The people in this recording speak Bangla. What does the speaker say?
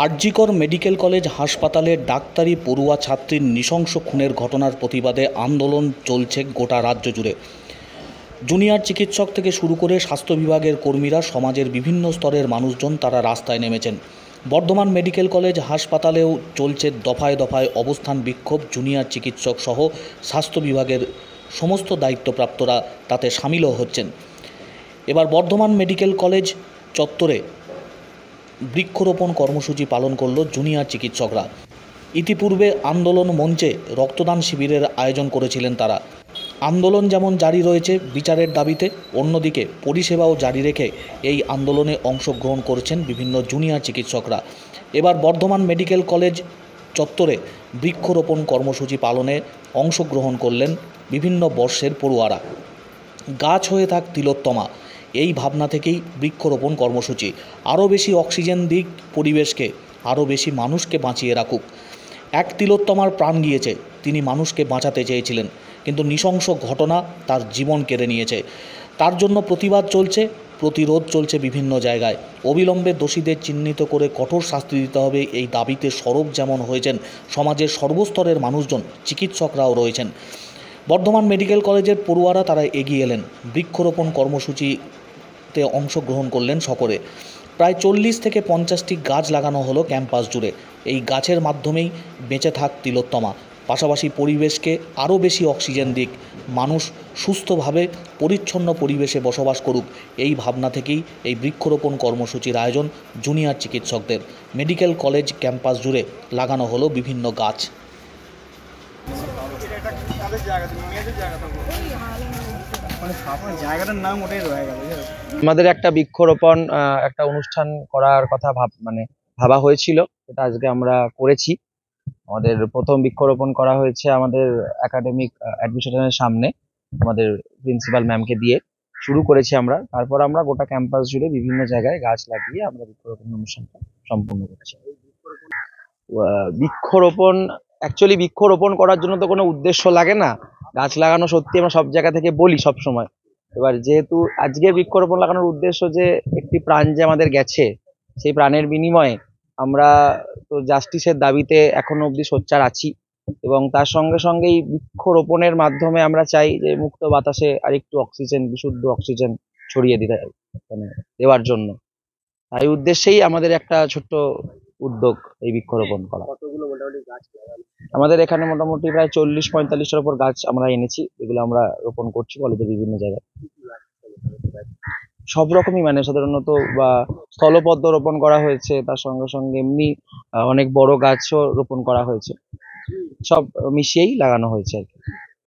আরজিকর মেডিকেল কলেজ হাসপাতালে ডাক্তারি পড়ুয়া ছাত্রীর নৃশংস খুনের ঘটনার প্রতিবাদে আন্দোলন চলছে গোটা রাজ্য জুড়ে। জুনিয়র চিকিৎসক থেকে শুরু করে স্বাস্থ্য বিভাগের কর্মীরা, সমাজের বিভিন্ন স্তরের মানুষজন তারা রাস্তায় নেমেছেন। বর্ধমান মেডিকেল কলেজ হাসপাতালেও চলছে দফায় দফায় অবস্থান বিক্ষোভ। জুনিয়র চিকিৎসক সহ স্বাস্থ্য বিভাগের সমস্ত দায়িত্বপ্রাপ্তরা তাতে সামিলও হচ্ছেন। এবার বর্ধমান মেডিকেল কলেজ চত্বরে বৃক্ষরোপণ কর্মসূচি পালন করল জুনিয়র চিকিৎসকরা। ইতিপূর্বে আন্দোলন মঞ্চে রক্তদান শিবিরের আয়োজন করেছিলেন তারা। আন্দোলন যেমন জারি রয়েছে বিচারের দাবিতে, অন্যদিকে পরিষেবাও জারি রেখে এই আন্দোলনে অংশগ্রহণ করছেন বিভিন্ন জুনিয়র চিকিৎসকরা। এবার বর্ধমান মেডিকেল কলেজ চত্বরে বৃক্ষরোপণ কর্মসূচি পালনে অংশগ্রহণ করলেন বিভিন্ন বর্ষের পড়ুয়ারা। গাছ হয়ে থাক তিলোত্তমা, এই ভাবনা থেকেই বৃক্ষরোপণ কর্মসূচি। আরও বেশি অক্সিজেন দিক পরিবেশকে, আরও বেশি মানুষকে বাঁচিয়ে রাখুক। এক তিলোত্তমার প্রাণ গিয়েছে, তিনি মানুষকে বাঁচাতে চেয়েছিলেন, কিন্তু নৃশংস ঘটনা তার জীবন কেড়ে নিয়েছে। তার জন্য প্রতিবাদ চলছে, প্রতিরোধ চলছে বিভিন্ন জায়গায়। অবিলম্বে দোষীদের চিহ্নিত করে কঠোর শাস্তি দিতে হবে, এই দাবিতে সরব যেমন হয়েছেন সমাজের সর্বস্তরের মানুষজন, চিকিৎসকরাও রয়েছেন। বর্ধমান মেডিকেল কলেজের পড়ুয়ারা তারা এগিয়ে এলেন, বৃক্ষরোপণ কর্মসূচিতে অংশগ্রহণ করলেন সকলে। প্রায় 40 থেকে 50টি গাছ লাগানো হলো ক্যাম্পাস জুড়ে। এই গাছের মাধ্যমেই বেঁচে থাক তিলোত্তমা, পাশাপাশি পরিবেশকে আরও বেশি অক্সিজেন দিক, মানুষ সুস্থভাবে পরিচ্ছন্ন পরিবেশে বসবাস করুক, এই ভাবনা থেকেই এই বৃক্ষরোপণ কর্মসূচির আয়োজন জুনিয়র চিকিৎসকদের। মেডিকেল কলেজ ক্যাম্পাস জুড়ে লাগানো হলো বিভিন্ন গাছ। আমাদের একটা বৃক্ষরোপণ একটা অনুষ্ঠান করার কথা ভাবা হয়েছিল, সেটা আজকে আমরা করেছি। আমাদের প্রথম বৃক্ষরোপণ করা হয়েছে আমাদের একাডেমিক অ্যাডমিনিস্ট্রেশনের সামনে, আমাদের প্রিন্সিপাল ম্যামকে দিয়ে শুরু করেছি আমরা। তারপর আমরা গোটা ক্যাম্পাস জুড়ে বিভিন্ন জায়গায় গাছ লাগিয়ে আমরা বৃক্ষরোপণ অনুষ্ঠানটা সম্পূর্ণ করেছি। বৃক্ষরোপণ করার জন্য তো কোনো উদ্দেশ্য লাগে না, গাছ লাগানো সত্যি আমরা সব জায়গা থেকে বলি সব সময়। এবার যেহেতু আজকে বৃক্ষরোপণ লাগানোর উদ্দেশ্য যে একটি প্রাণ যে আমাদের গেছে, সেই প্রাণের বিনিময়ে আমরা তো জাস্টিসের দাবিতে এখনো অবধি সোচ্চার আছি, এবং তার সঙ্গে সঙ্গে এই বৃক্ষরোপণের মাধ্যমে আমরা চাই যে মুক্ত বাতাসে আরেকটু অক্সিজেন, বিশুদ্ধ অক্সিজেন ছড়িয়ে দেওয়ার জন্য। তাই উদ্দেশ্যেই আমাদের একটা ছোট্ট উদ্যোগ এই বৃক্ষরোপণ করা। আমাদের এখানে মোটামুটি প্রায় 40-45টার উপর গাছ আমরা এনেছি, এগুলো আমরা রোপণ করছি কলেজের বিভিন্ন জায়গায়। সব রকমই, সাধারণত বা স্থলপদ্ম রোপণ করা হয়েছে, তার সঙ্গে সঙ্গে এমনি অনেক বড় গাছও রোপণ করা হয়েছে, সব মিশিয়েই লাগানো হয়েছে আর কি।